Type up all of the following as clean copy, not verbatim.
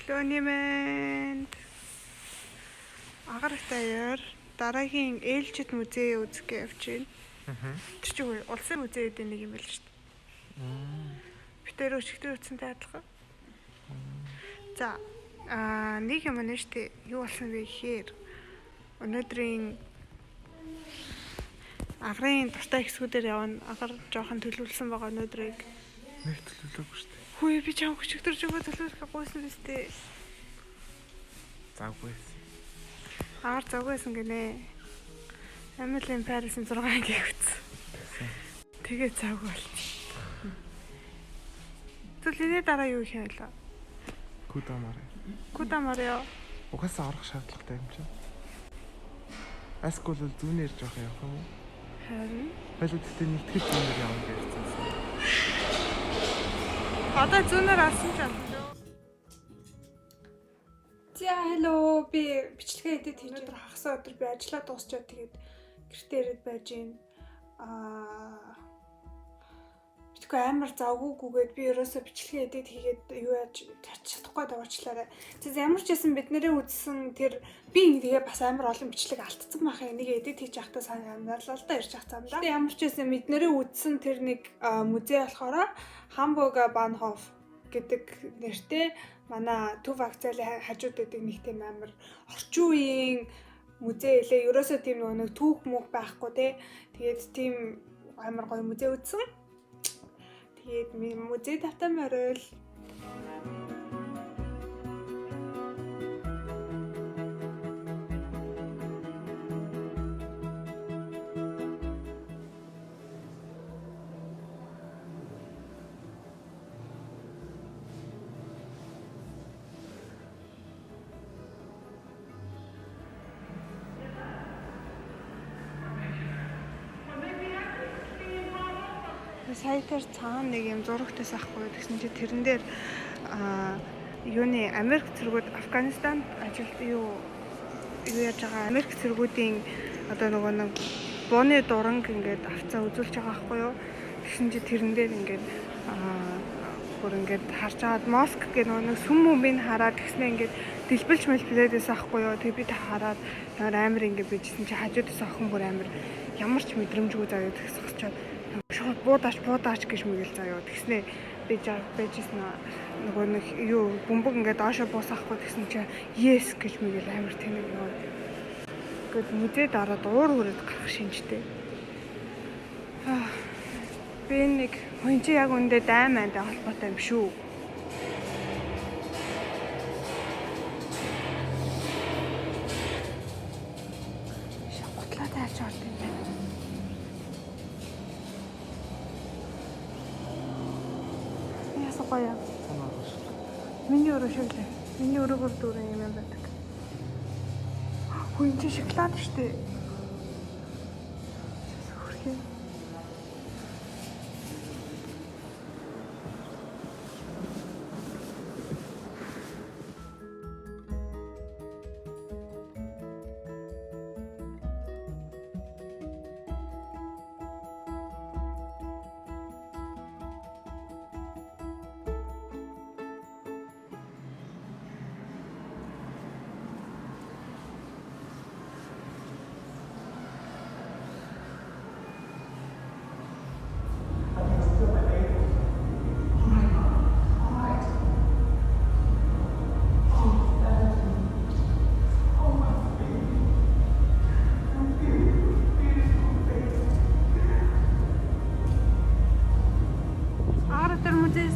Өглөөний мэнд агаар таяар дараагийн ээлжид музей үзэх гэж явж байна. Тэр чинь улсын музейүүдийн нэг юм байл шүү дээ. Битээр өчигдөр үтсэнтэй адилхан. За нэг юм нь шүү дээ. Юу болсон бэ гэхээр өнөөдрийн агарын дуртай хэсгүүдээр явна. Агаар жоохон төлөвлөсөн байгаа өнөөдрийг. Нэг төлөвлөөгүй шүү дээ. Хөөе би чам өчигдөр жигөө төлөвлөх гойсон биз дээ. Завгүй. Агаар завгүйсэн гинэ. Амилын Парисын 6 ангийн үтс. Тэгээ завгүй болчих. Төлөвлөний дараа юу хийх юм бэ? Кудамар. Угаасаа орох шаардлагатай юм чинь. Аскул зүүнээр жоох явах юм уу? Харин. Байлуудтай нэгтгэж зүүнээр явна гэж хэлсэн. Одоо зүүнээр алсан ч алсан шүү. За hello би бичлэгээ эдэд хийж өнөөдөр хагас өдөр би ажиллаа дуусчаад тэгээд гэртээ ирээд байж гин. Битгүй амар завгүйгүйгээд би ерөөсөө бичлэгээ эдэд хийгээд юу яаж чадахгүй даваачлаарай. Тэс ямар ч байсан бид нэрээ үзсэн тэр би тэгээ бас амар олон бичлэг алдсан байхаа нэг эдэд хийж явахдаа санаарлал та ирж авцсан да. Ямар ч байсан бид нэрээ үзсэн тэр нэг музей болохоор Hamburg Bahnhof гэдэг нэртэй манай Төв вокзалын хажууд байдаг нэг тийм амар орчин үеийн музей илээ. Ерөөсөө тийм нэг түүх мөх байхгүй те. Тэгээд тийм амар гоё музей үзсэн. Тэгээд музей тавтан морил. Сая тэр цаана нэг юм зурагтайс ахгүй гэсэн чи тэрэн дээр юуны Америк цэргүүд Афганистанд ажилд юу яаж байгаа Америк цэргүүдийн одоо нөгөө нэг бооны дуранг ингээд авцаа үзүүлж байгаа ахгүй юу. Тэгсэн чи тэрэн дээр ингээд бүр ингээд харж аваад Моск гэх нэг сүм мөмбийг хараад тэгснэ ингээд дэлбэлж мэлбэлээдээс ахгүй юу. Тэг би та хараад амар ингээд bijсэн чи хажуудаас охин бүр амар ямар ч мэдрэмжгүй заяа тэгсгчаад шууд буудаач гэж мэгэл заяа. Тэгснэ би байжсэн нөгөө нэг юу бөмбөг ингээд доошо буусахгүй тэгсэн чи yes гэж мэгэл амар тэнэг ёо. Гэт музейд ороод уур хүрээд гарах шинжтэй. Би нэг хүн чи яг үндэ даймантай холбоотой юм шүү. Шахутлаа таарч орд юм байна. Ясаа гоё. Миний өрөө шиг лээ. Миний өрөөгөр дүүрэн юм байдаг. Хүн чи шоколад штэ. Хөрхий.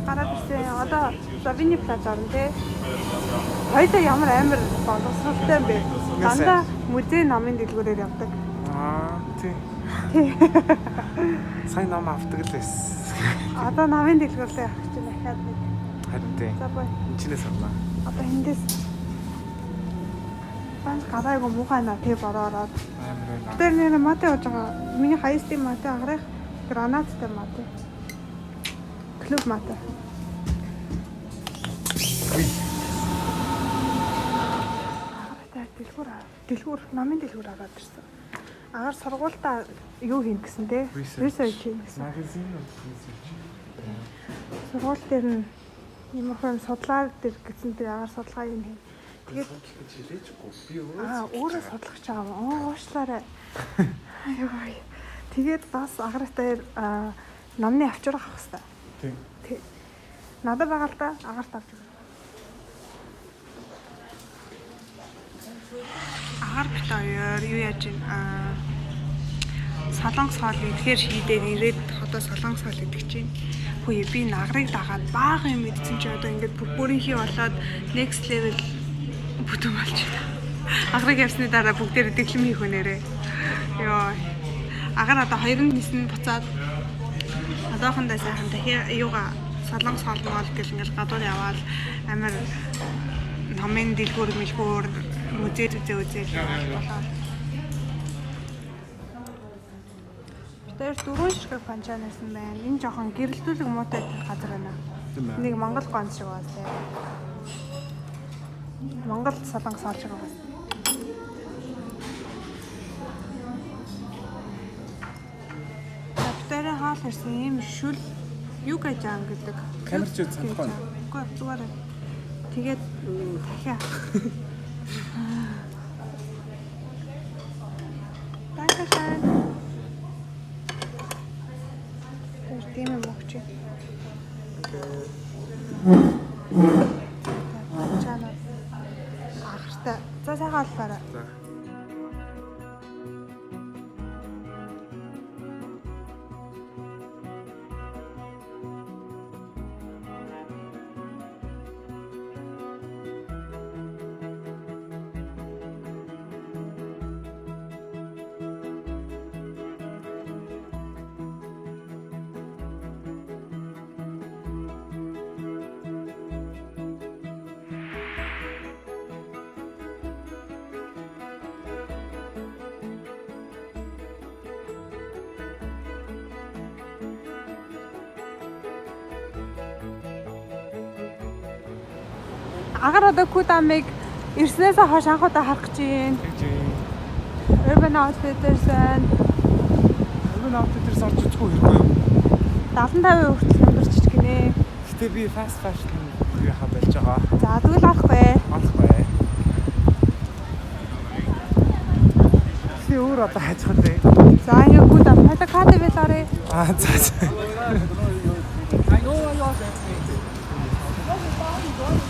Гараад ирсэн. Одоо Винни плац орно тий. Хоёулаа ямар амар боловсролтой юм бэ? Дандаа музей намын дэлгүүрээр явдаг. Тий. Сайн ном авдаг л байсан. Одоо намын дэлгүүрээр явах чинь дахиад нэг. Харин тий. За бай. Чинээс авна. Одоо эндээс банк гараагүй муухай наа тий бороод. Амар. Тэр нэр мате болж байгаа. Миний хайстын мате агарах гранаттай мате. Клуб мате. Дэлгүүр намын дэлгүүр аваад ирсэн. Агаар сургуультаа юу хийн гэсэн те? Research хийн гэсэн. Магазин Сургууль дээр нь Ямар хэм судлаар дээр гэсэн тэр агаар судалгаа юм хин. Тэгээд жилээчгүй би өөрөө судлах гэж байгаа юм. Уушлаарай. Аюу. Тэгээд бас агартай номны авчрах авах хэрэгтэй. Тийм. Надад байгаа л да агаарт авч өгнө. Агаар бит аяар юу яаж ин солонгос хоол идэхээр шийдээр ирээд одоо солонгос хоол идэх чинь. Хөөе би нагарыг дагаад бага юм идсэн чи одоо ингээд бүрийнхий болоод next level бүтэн болж байна. Агарыг явсны дараа бүгдээр дэглэм хийх үнээрээ. Йоо. Агаар одоо 2 нисэн буцаад одоохондоо сайхан дахиад юугаа солонгос хоол моол гэл ингээд гадуур яваал амар номын дэлгүүр мэлгүүр музей үзээ болоо. Тэр 4 ширхэг панчаа нэрсэн байна. Энэ жоохон гэрэлтүүлэг муутай газар байна. Нэг Монгол гонц шиг байна тийм. Монгол солонгос хоол шиг байна. Тэр хаал ирсэн юм шүл юу гэж аан гэдэг. камерч санахгүй. Үгүй зүгээр. Тэгээд дахиад. Dankeschön. Тэр тийм юм өгч. Чана. Ахартай. За сайхан албаарай. За. Агаар одоо Кудамыг ирснээс хойш анхудаа харах гэж байна. Urban Outfitters байна. Urban Outfitters орж үзэхгүй хэрэггүй юу? 75% хүртэл хямдэрч гинэ. Гэтэ би fast fashion хаа болж байгаа. За тэгвэл арахгүй. Алахгүй. Би өөр одоо хайцах дээ. За энэ Кудам хата кадэ байлаарэ. За.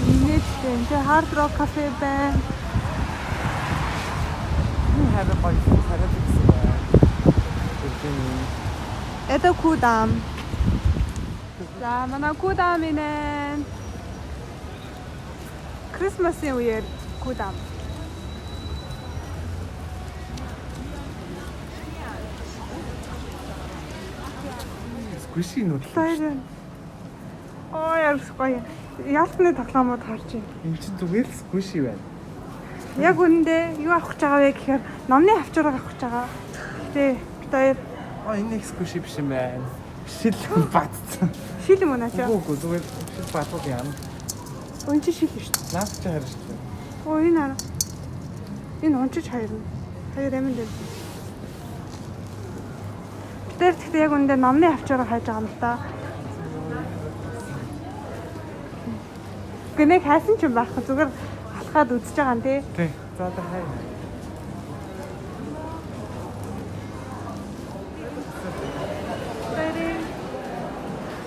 Инээдтэй энэ Hard Rock Cafe байна. Харин гоё хараад ирсэн байна. Это Кудам. За манай Кудам инээ. Christmas-ийн үеэр Кудам. Squishy нүүд. Оо яа гоё. Ялтны тоглоомод харж байна. Энд чинь зүгээр л squishy байна. Яг үнэндээ юу авах гэж байгаа вэ гэхээр номны авчраг авах гэж байгаа. Тэ бид хоёр Энэ squishy биш юм байна. Шил бацсан. шил юм уу наачаа? Үгүй зүгээр шил бацууд яа. Өн чи шил шүү дээ. Наач чи харж шүү. Оо энэ аа. Энэ ончиж хайрна. Хоёр амин дээр. Тэр гэхдээ яг үндэ номны авчраг хайж байгаа юм л да. Гэнэ хайсан ч юм байхгүй зүгээр алхаад үзэж байгаа юм тий. Тий. За одоо хай.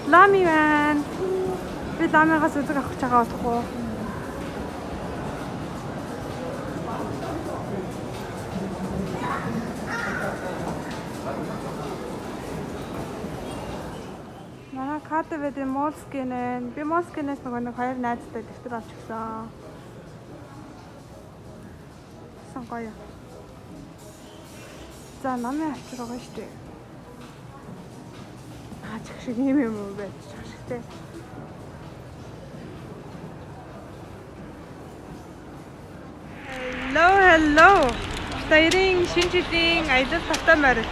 Лами байна. Би ламигаас үзэг авах гэж байгаа болохоо. Манай КТВ-д Молскин байна. Би Молскинээс нэг хоёр найзтай дэвтэр авч өгсөн. Гоё. За намын авчир байгаа шүү дээ. Аач шиг юм уу байж шигтэй. Hello. Баярын шинэ жилийн аялал тавтай морь.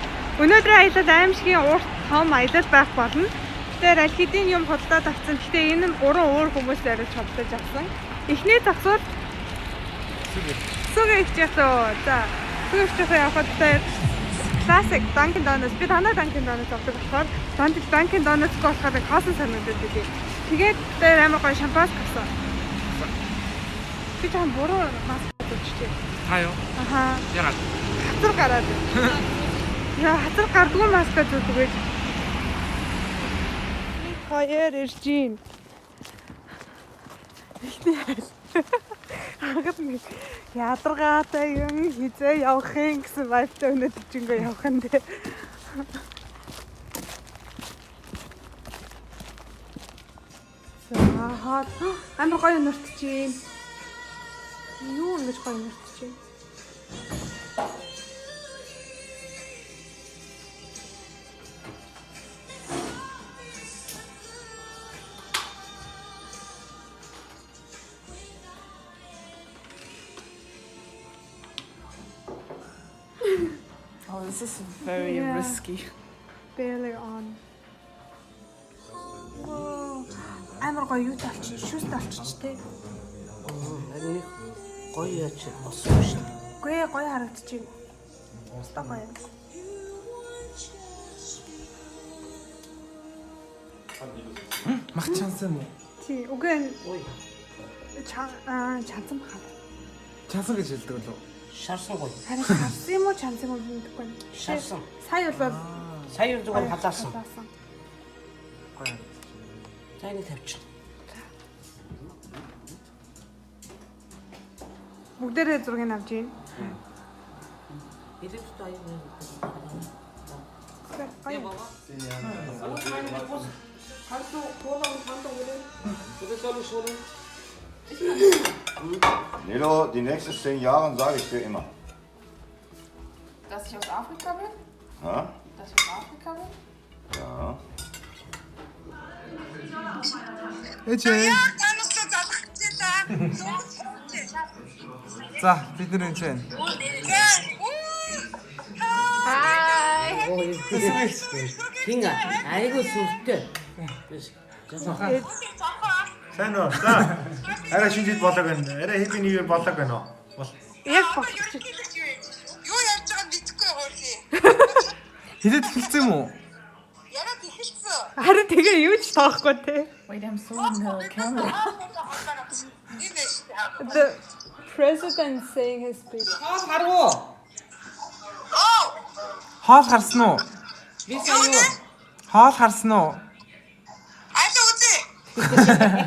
Өнөөдрийн аялал аимшигын урт том аялал байх болно. Тэгэхээр аль хэдийн юм худалдаад авсан. Гэхдээ энэ нь 3 өөр хүмүүс арилж худалдаж авсан. Эхний зогсвол Сүгэ ихжээсөө. За, сүгэ ихжээсөө явахад тэр classic Dunkin Donuts би танаа Dunkin Donuts авдаг болохоор Dunkin Donuts болохоор хоосон санагдаад идэв. Тэгээд дээр амар гоё шампанс гарсан. Би ч буруу маск үзчихээ. Та юу? Аха. Ягаад? Хатар гараад. Яа, хатар гардгүй маска зүгт гэж. Хоёр иржин. Агад нэг ядаргаатай юм хизээ явахын гэсэн вайбтай өнөд чингээ явах нь дээ. Хаад амар гоё нөртчихээн. Юу ингэж гоё нөртчихээн. Oh, this is very Yeah. risky. Barely on. Амар гоё юу талч, шүүс талч тээ. Харин гоё яач болсон шүү дээ. Гүй гоё харагдчихээн. Өстой гоё. Мах чансан юм уу? Тий, үгүй Ой, чансан бахаа. Чансан гэж хэлдэг лөө. шарсан гоё. Харин шарсан юм уу, чансан юм уу гэдэггүй. Шарсан. Сая бол Сая зүгээр халаасан. Гоё. Таны тавьчих. бүгдээрээ зургийг авч ийн. Идэв таа юм. Гоё. Nilo, die nächsten 10 Jahre sage ich dir immer. Dass ich aus Afrika bin? Ja? Dass ich aus Afrika bin? Ja. Ээжээ. За, бид нэр энэ чинь. Хинга, айгу сүртэй. Сайн уу? За. Арай шинжид болоог байна. Арай хэдийн нэг болоог байна уу? Бол. Яг болчих. Юу яаж байгааг мэдэхгүй хөөе. Хилээд хэлсэн юм уу? Яраад ихэлсэн. Харин тэгээ юу ч тоохгүй те. Wait, I'm so in the camera. The president saying his speech. Хоол харсан уу? Би сая Хоол харсан уу? Айда үзье.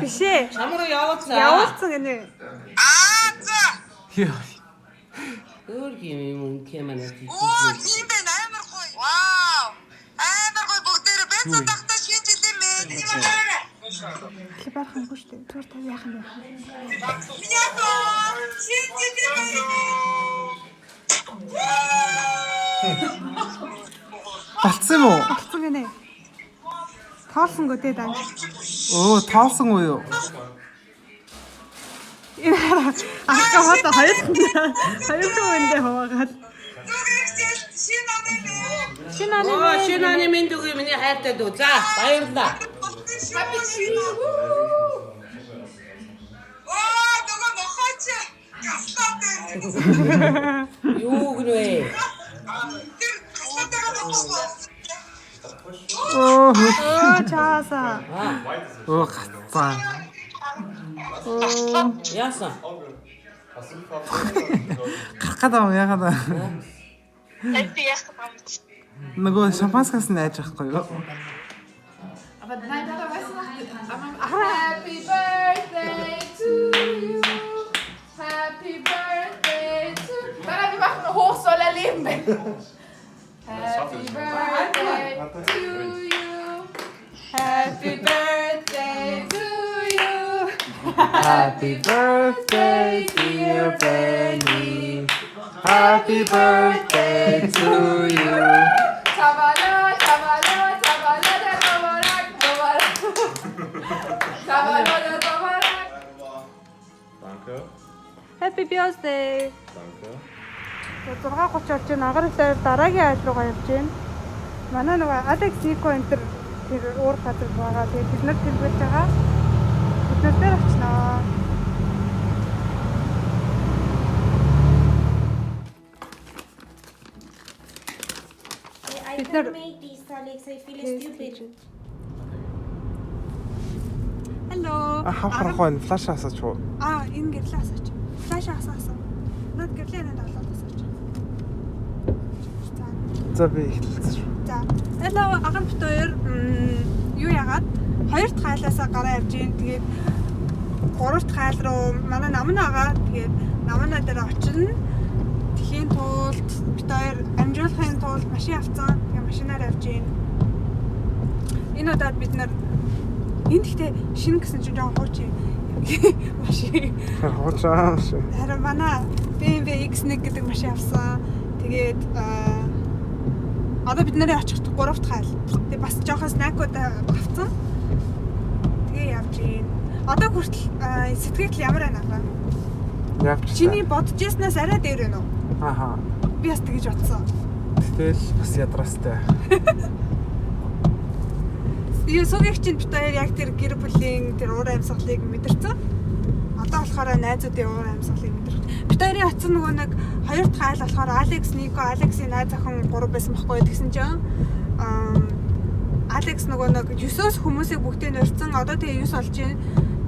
Биш ээ. чамруу явуулсан. Явуулсан гинэ. За. Яа. Өөр юм кемана. Оо, тийм байна. Амар гоё. Вау. Амар гоё бүгдээрээ бэлэн тахта шинжил юм ээ. Хэл барахгүй шүү дээ. Түр тав яах юм бэ? Яато. Шинжил юм. Болцсон юм уу? Болцсон гинэ. Тоолсон гоо даа. Оо, таалсан уу юу? Энэ ахка хот хоёр хүндээ хуваагаад. Шинэ анимын дүүгээ миний хайртай дүү. За, баярлалаа. Оо, нөгөө мохоч. Гастатай. Юу гэнэ? Тэр гастатайгаа болохгүй. Оо, Чааса. оо гацсан. Яасан? Гарахад аа яагаад аа? Нөгөө шампанскаас найж байхгүй юу? Aber nein, Papa, weißt du noch? Happy birthday to you. Happy birthday to you. Nein, wir machen hoch soll er leben. Happy birthday to you. Happy birthday to you. Happy birthday, dear Benny. Happy birthday to you. Tabala, tabala, tabala, tabala, tabala. Tabala, tabala. Danke. Happy birthday. Danke. 6:30 орж ийн агаар дээр дараагийн айл руугаа явж байна. Манай нөгөө Alex Nico энтер тэр уур газар байгаа. Тэгээд бид нар тэлбэж байгаа. Бид нар дээр очноо. I It's not- can't make this, Alex. I feel stupid. Hello. Хавхрах байна. Флаш асаач уу? Энэ гэрлээ асаач. Флаш асаасан. Над гэрлээ нэнд олоод асаач. За би эхэлсэн шүү. За. Hello, аган бит хоёр юу яагаад хоёр дахь хайлаасаа гараа явж гин. Тэгээд гурав дахь хайл руу манай намнаагаа тэгээд намнаа дээр очино. Тэхийн тулд бит хоёр амжуулахын тулд машин авцсан. Тэгээд машинаар явж гин. Энэ удаад бид нар энд ихтэй шинэ гэсэн чинь жоохон хууч юм. Машин. Хуучаа шүү. Харин манай BMW X1 гэдэг машин авсан. Тэгээд одоо бид нарын очихт 3 дахь хайл. Тэгээд бас жоохон снакууд авсан. Тэгээ явж гин. Одоо хүртэл сэтгэл ямар байна аа? Явж. Чиний бодож яснаас арай дээр байна уу? Аха. Би бас тэгэж бодсон. Тэгэл бас ядрастай. Юу сүүгийн чинь бид хоёр яг тэр гэр бүлийн тэр уур амьсгалыг мэдэрсэн. Одоо болохоор найзуудын уур амьсгалыг мэдэрч. Бид хоёрын очсон нөгөө нэг хоёр дахь айл болохоор Алекс, Нико, Алексийн найз охин 3 байсан байхгүй тэгсэн чинь Алекс нөгөө нэг 9-оос хүмүүсийг бүгдийг нөрцөн одоо тэгээ 9 болж байна.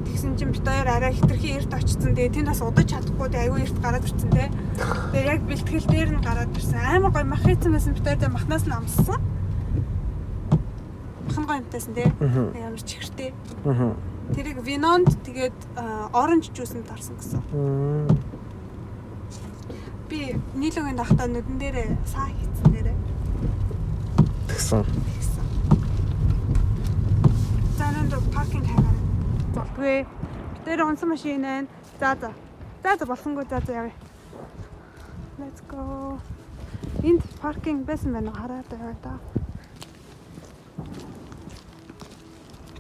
Тэгсэн чинь бид хоёр арай хитрхийн эрт очсон. Тэгээ тэнд бас удаж чадахгүй тэгээ аюу эрт гараад ирсэн те. Тэгээ яг бэлтгэл дээр нь гараад ирсэн. Амар гоё мах хийсэн байсан бид хоёр тэгээ махнаас нь амссан. Махан гоё юмтайсан те. Ямар чихэртэй. Тэрийг винонд тэгээд оранж жуусанд дарсан гэсэн. Би нийлүүгийн дахтаа нүдэн дээрээ саа хийцэн дээрээ. Тэгсэн. Зананд паркинг хайгаа. Болтгүй. Тэр унсан машин байна. За болсонгүй за явъя. Let's go. Энд паркинг байсан байна уу? Хараад байгаа да.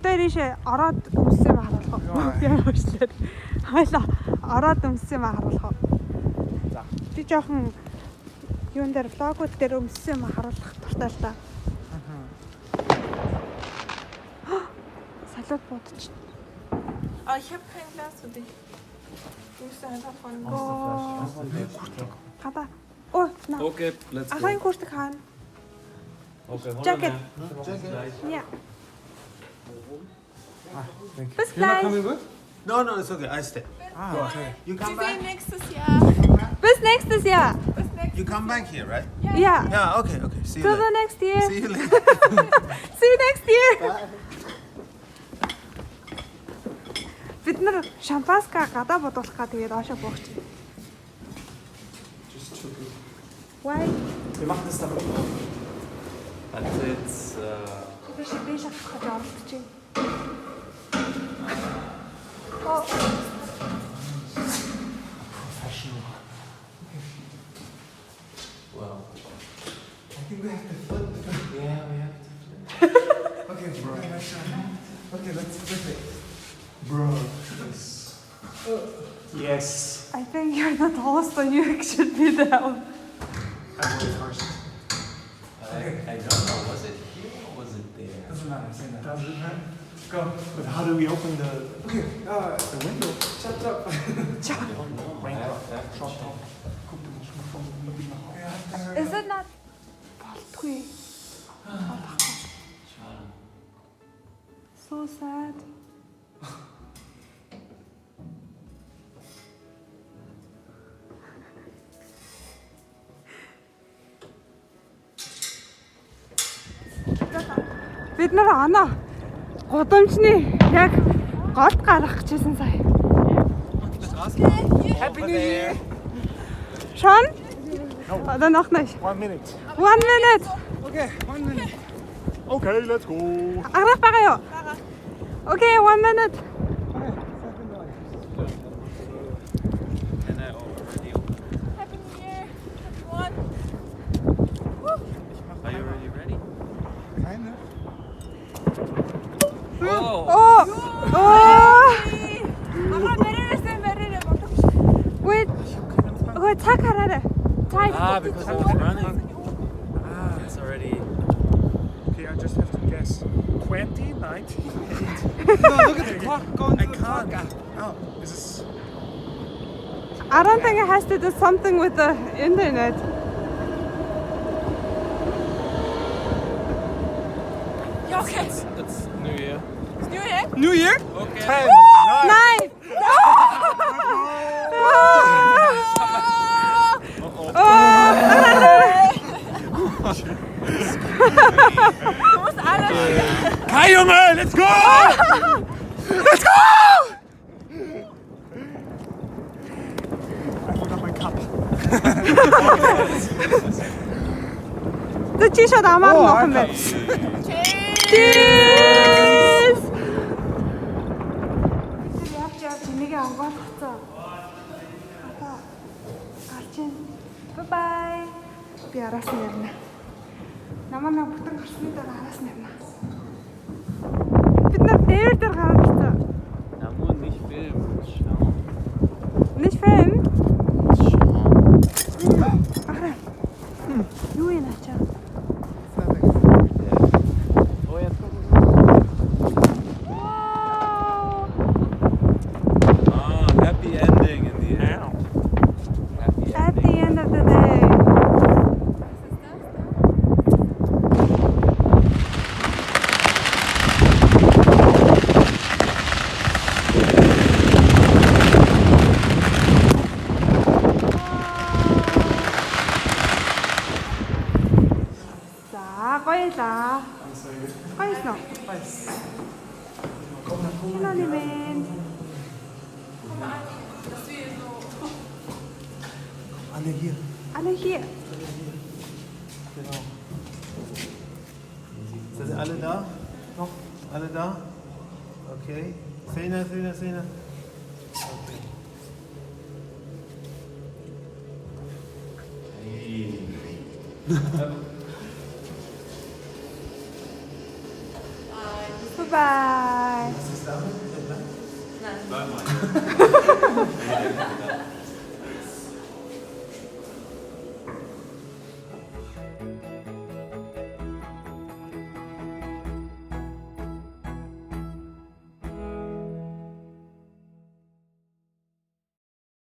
Тэр ийшээ ороод өмссөн юм харуулах уу? Яа уучлаа. Хайлаа ороод өмссөн юм харуулах уу? За. Би жоохон юун дээр влогууд дээр өмссөн юм харуулах дуртай л да. Салууд бодчих. Ich habe kein Glas für dich. Du musst einfach von Хада. Оо, на. Okay, let's go. Ахын хүртэг хаана? Okay, Jacket. Yeah. Bis gleich. No, it's okay. I stay. Okay. You come Wir back. sehen nächstes Jahr. Bis nächstes Jahr. You come back here, right? Yeah. Yeah. Okay. See you Till the later. next year. See you later. See you next year. Бид нар шампанска гадаа бодуулах га тэгээд оошоо буугч. Why? Wir machen das dann. Also jetzt, Тэр шиг би шахах гэж оролдож байна. Oh. wow. I think we have to flip. Yeah, we have to flip. Okay, bro. Okay, let's flip it. Bro, yes. Yes. I think you're the tallest one. You should be down. I want it first. I don't know, was it here or was it there? Doesn't matter, say that. Doesn't matter. Go. But how do we open the... Okay, the window. Shut up. I don't know. I have to check. Is it not? Болтгүй. So sad. Бид нар оноо гудамжны яг голд гарах гэжсэн сая. Happy New Year. Schon? Oder noch nicht? 1 minute. 1 minute. Okay, 1 minute. Okay, let's go. Арах байгаа юу? Okay, 1 minute. Happy New Year, everyone. Are you already ready? Kind of. Oh. Ага мэрээсэн Wait. Ой цаг хараарай. Because I was running. It's already... Okay, I just have to guess. 20, 19. No, look at the clock. Go into the clock. Oh, is this... I don't think it has to do something with the internet. Ja, okay. It's New Year. New Year? New Year? 10, 9. 9. Hi jongen, let's go! Let's go! I forgot my cup. The t-shirt амар нохом байна. Cheers! Явж нэг ангууд хацаа. Одоо гарч ийн. Bye bye. Би араас нь ярина. Намаа бүтэн гарсны дараа араас нь ярина. Бид нар дээр гараад ирсэн. Намаа nicht Film. Schau. Nicht Film? Ахра. Юу юм ачаа? Oh, jetzt guck Ah, happy ending in the end. Happy At the end of the day. Goyla. Goyla. Element. Alle hier. Alle hier. Genau. Sind Sie alle da? Noch? Alle da? Okay. Szene. Okay. Bye bye. Was ist da? Nein.